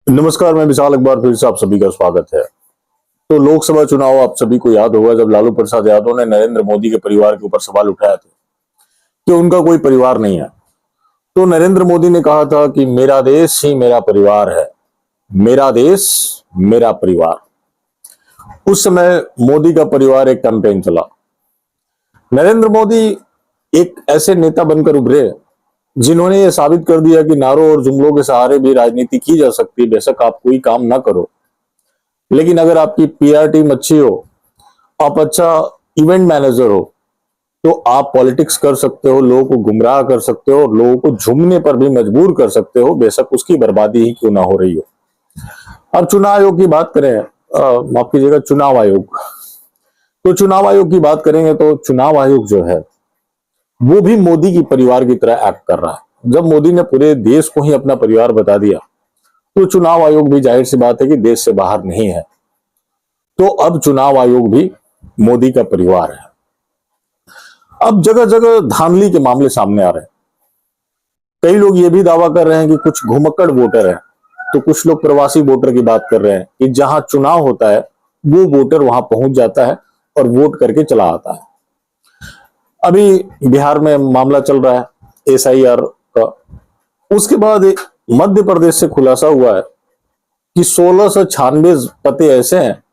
नमस्कार, मैं विशाल। एक बार फिर से आप सभी का स्वागत है। तो लोकसभा चुनाव आप सभी को याद होगा जब लालू प्रसाद यादव ने नरेंद्र मोदी के परिवार के ऊपर सवाल उठाया था कि उनका कोई परिवार नहीं है। तो नरेंद्र मोदी ने कहा था कि मेरा देश ही मेरा परिवार है, मेरा देश मेरा परिवार। उस समय मोदी का परिवार एक कैंपेन चला। नरेंद्र मोदी एक ऐसे नेता बनकर उभरे जिन्होंने ये साबित कर दिया कि नारों और जुमलों के सहारे भी राजनीति की जा सकती है। बेशक आप कोई काम ना करो, लेकिन अगर आपकी पीआर टीम अच्छी हो, आप अच्छा इवेंट मैनेजर हो, तो आप पॉलिटिक्स कर सकते हो, लोगों को गुमराह कर सकते हो और लोगों को झूमने पर भी मजबूर कर सकते हो, बेशक उसकी बर्बादी ही क्यों ना हो रही हो। अब चुनाव आयोग की बात करें, माफ कीजिएगा, चुनाव आयोग। तो चुनाव आयोग की बात करेंगे तो चुनाव आयोग जो है वो भी मोदी की परिवार की तरह एक्ट कर रहा है। जब मोदी ने पूरे देश को ही अपना परिवार बता दिया तो चुनाव आयोग भी जाहिर सी बात है कि देश से बाहर नहीं है। तो अब चुनाव आयोग भी मोदी का परिवार है। अब जगह जगह धांधली के मामले सामने आ रहे हैं। कई लोग ये भी दावा कर रहे हैं कि कुछ घुमक्कड़ वोटर हैं, तो कुछ लोग प्रवासी वोटर की बात कर रहे हैं कि जहां चुनाव होता है वो वोटर वहां पहुंच जाता है और वोट करके चला आता है। अभी बिहार में मामला चल रहा है एसआईआर का। उसके बाद मध्य प्रदेश से खुलासा हुआ है कि 1696 पते ऐसे हैं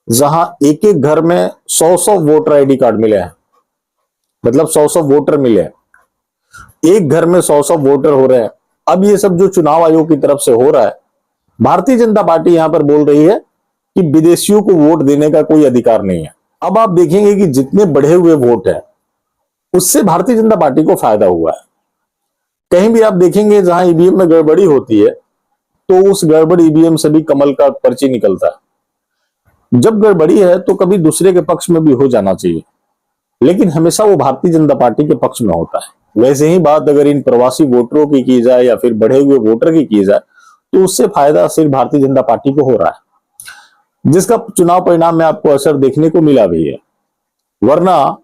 जहां एक एक घर में 100 वोटर आईडी कार्ड मिले हैं। मतलब 100 वोटर मिले हैं, एक घर में 100 वोटर हो रहे हैं। अब ये सब जो चुनाव आयोग की तरफ से हो रहा है, भारतीय जनता पार्टी यहां पर बोल रही है कि विदेशियों को वोट देने का कोई अधिकार नहीं है। अब आप देखेंगे कि जितने बढ़े हुए वोट है उससे भारतीय जनता पार्टी को फायदा हुआ है। कहीं भी आप देखेंगे जहां ईवीएम में गड़बड़ी होती है तो उस गड़बड़ी ईवीएम से भी कमल का पर्ची निकलता है। जब गड़बड़ी है तो कभी दूसरे के पक्ष में भी हो जाना चाहिए, लेकिन हमेशा वो भारतीय जनता पार्टी के पक्ष में होता है। वैसे ही बात अगर इन प्रवासी वोटरों की जाए या फिर बढ़े हुए वोटर की जाए तो उससे फायदा सिर्फ भारतीय जनता पार्टी को हो रहा है, जिसका चुनाव परिणाम में आपको असर देखने को मिला भी है। वरना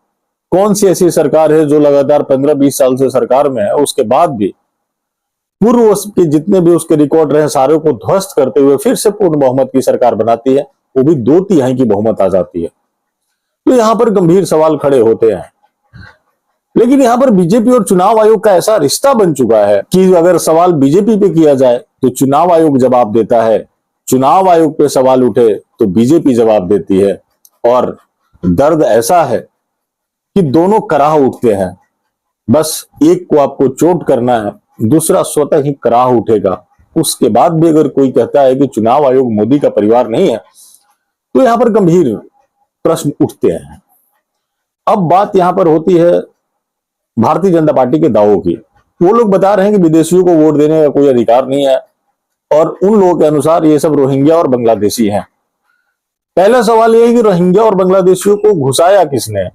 कौन सी ऐसी सरकार है जो लगातार 15-20 साल से सरकार में है, उसके बाद भी पूर्व के जितने भी उसके रिकॉर्ड रहे सारे को ध्वस्त करते हुए फिर से पूर्ण बहुमत की सरकार बनाती है, वो भी 2/3 की बहुमत आ जाती है। तो यहां पर गंभीर सवाल खड़े होते हैं। लेकिन यहां पर बीजेपी और चुनाव आयोग का ऐसा रिश्ता बन चुका है कि अगर सवाल बीजेपी पे किया जाए तो चुनाव आयोग जवाब देता है, चुनाव आयोग पे सवाल उठे तो बीजेपी जवाब देती है। और दर्द ऐसा है कि दोनों कराह उठते हैं। बस एक को आपको चोट करना है, दूसरा स्वतः ही कराह उठेगा। उसके बाद भी अगर कोई कहता है कि चुनाव आयोग मोदी का परिवार नहीं है, तो यहां पर गंभीर प्रश्न उठते हैं। अब बात यहां पर होती है भारतीय जनता पार्टी के दावों की। वो लोग बता रहे हैं कि विदेशियों को वोट देने का कोई अधिकार नहीं है और उन लोगों के अनुसार ये सब रोहिंग्या और बांग्लादेशी हैं। पहला सवाल यह है कि रोहिंग्या और बांग्लादेशियों को घुसाया किसने,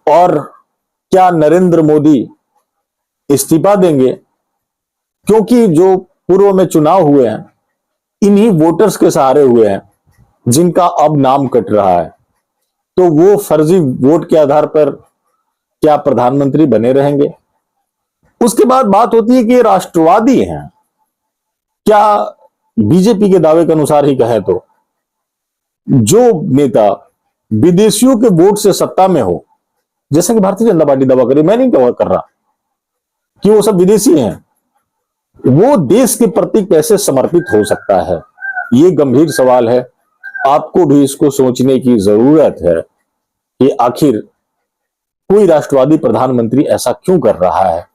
और क्या नरेंद्र मोदी इस्तीफा देंगे? क्योंकि जो पूर्व में चुनाव हुए हैं इन्हीं वोटर्स के सहारे हुए हैं जिनका अब नाम कट रहा है। तो वो फर्जी वोट के आधार पर क्या प्रधानमंत्री बने रहेंगे? उसके बाद बात होती है कि ये राष्ट्रवादी हैं। क्या बीजेपी के दावे के अनुसार ही कहे तो जो नेता विदेशियों के वोट से सत्ता में हो, जैसा कि भारतीय जनता पार्टी दावा करे, मैं नहीं कर रहा कि वो सब विदेशी हैं, वो देश के प्रति कैसे समर्पित हो सकता है? ये गंभीर सवाल है। आपको भी इसको सोचने की जरूरत है कि आखिर कोई राष्ट्रवादी प्रधानमंत्री ऐसा क्यों कर रहा है।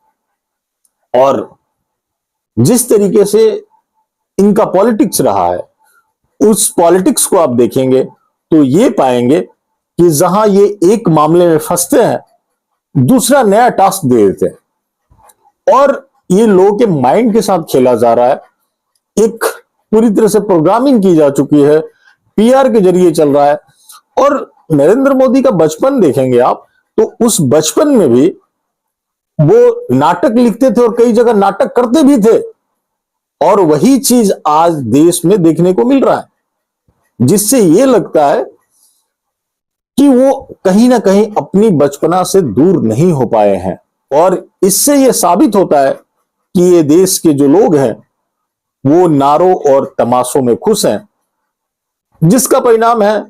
और जिस तरीके से इनका पॉलिटिक्स रहा है, उस पॉलिटिक्स को आप देखेंगे तो ये पाएंगे कि जहां ये एक मामले में फंसते हैं, दूसरा नया टास्क दे देते हैं और ये लोगों के माइंड के साथ खेला जा रहा है। एक पूरी तरह से प्रोग्रामिंग की जा चुकी है, पीआर के जरिए चल रहा है। और नरेंद्र मोदी का बचपन देखेंगे आप तो उस बचपन में भी वो नाटक लिखते थे और कई जगह नाटक करते भी थे, और वही चीज आज देश में देखने को मिल रहा है, जिससे ये लगता है कि वो कहीं ना कहीं अपनी बचपना से दूर नहीं हो पाए हैं। और इससे यह साबित होता है कि ये देश के जो लोग हैं वो नारों और तमाशों में खुश हैं, जिसका परिणाम है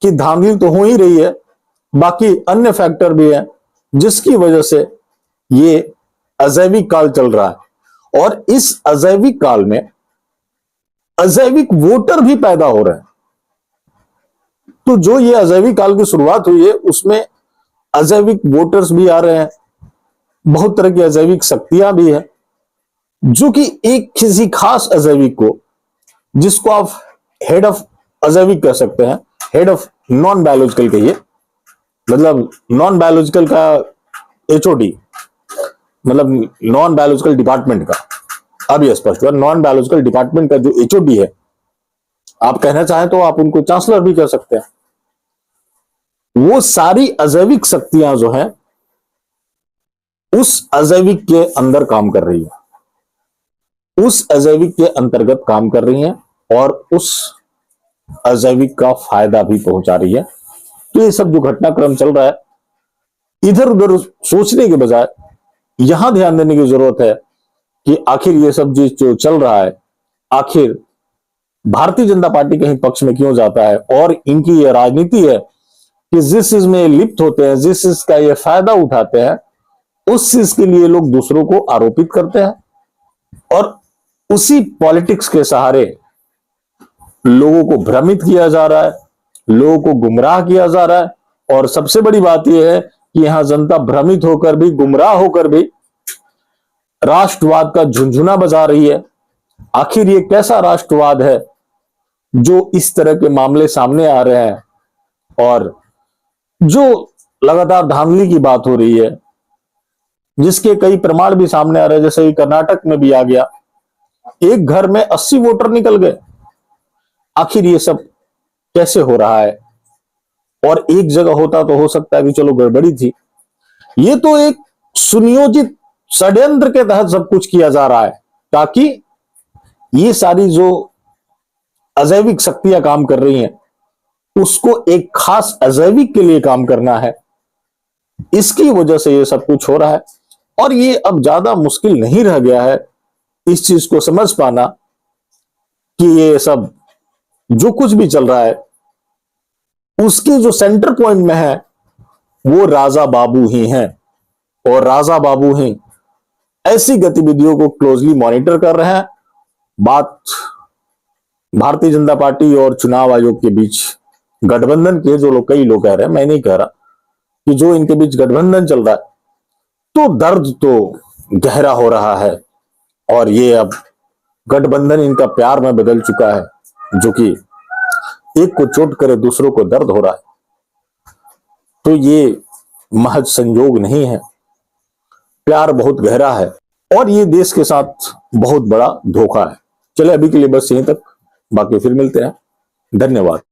कि धांधली तो हो ही रही है, बाकी अन्य फैक्टर भी है जिसकी वजह से ये अजैविक काल चल रहा है। और इस अजैविक काल में अजैविक वोटर भी पैदा हो रहे हैं। तो जो ये अजैविक काल की शुरुआत हुई है उसमें अजैविक वोटर्स भी आ रहे हैं, बहुत तरह की अजैविक शक्तियां भी है, जो कि एक किसी खास अजैविक को, जिसको आप हेड ऑफ अजैविक कह सकते हैं, हेड ऑफ नॉन बायोलॉजिकल कहिए, मतलब नॉन बायोलॉजिकल का एचओडी, मतलब नॉन बायोलॉजिकल डिपार्टमेंट का, अब यह स्पष्ट हुआ, नॉन बायोलॉजिकल डिपार्टमेंट का जो एचओडी है, आप कहना चाहें तो आप उनको चांसलर भी कह सकते हैं। वो सारी अजैविक शक्तियां जो हैं उस अजैविक के अंदर काम कर रही है, उस अजैविक के अंतर्गत काम कर रही हैं और उस अजैविक का फायदा भी पहुंचा रही है। तो ये सब जो घटनाक्रम चल रहा है, इधर उधर सोचने के बजाय यहां ध्यान देने की जरूरत है कि आखिर ये सब जो चल रहा है, आखिर भारतीय जनता पार्टी कहीं पक्ष में क्यों जाता है, और इनकी ये राजनीति है कि जिस चीज में लिप्त होते हैं, जिस चीज का ये फायदा उठाते हैं, उस चीज के लिए लोग दूसरों को आरोपित करते हैं और उसी पॉलिटिक्स के सहारे लोगों को भ्रमित किया जा रहा है, लोगों को गुमराह किया जा रहा है। और सबसे बड़ी बात यह है कि यहां जनता भ्रमित होकर भी, गुमराह होकर भी राष्ट्रवाद का झुनझुना बजा रही है। आखिर ये कैसा राष्ट्रवाद है जो इस तरह के मामले सामने आ रहे हैं, और जो लगातार धांधली की बात हो रही है, जिसके कई प्रमाण भी सामने आ रहे हैं, जैसे कि कर्नाटक में भी आ गया, एक घर में 80 वोटर निकल गए। आखिर ये सब कैसे हो रहा है? और एक जगह होता तो हो सकता है कि चलो गड़बड़ी थी, ये तो एक सुनियोजित षड्यंत्र के तहत सब कुछ किया जा रहा है, ताकि ये सारी जो अजैविक शक्तियां काम कर रही हैं उसको एक खास अजैविक के लिए काम करना है। इसकी वजह से ये सब कुछ हो रहा है। और ये अब ज्यादा मुश्किल नहीं रह गया है इस चीज को समझ पाना कि ये सब जो कुछ भी चल रहा है उसके जो सेंटर पॉइंट में है वो राजा बाबू ही हैं, और राजा बाबू ही ऐसी गतिविधियों को क्लोजली मॉनिटर कर रहे हैं। बात भारतीय जनता पार्टी और चुनाव आयोग के बीच गठबंधन के, जो लोग, कई लोग कह रहे हैं, मैं नहीं कह रहा, कि जो इनके बीच गठबंधन चल रहा है, तो दर्द तो गहरा हो रहा है। और ये अब गठबंधन इनका प्यार में बदल चुका है, जो कि एक को चोट करे दूसरों को दर्द हो रहा है। तो ये महज संयोग नहीं है, प्यार बहुत गहरा है और ये देश के साथ बहुत बड़ा धोखा है। चले अभी के लिए बस यहीं तक, बाकी फिर मिलते हैं। धन्यवाद।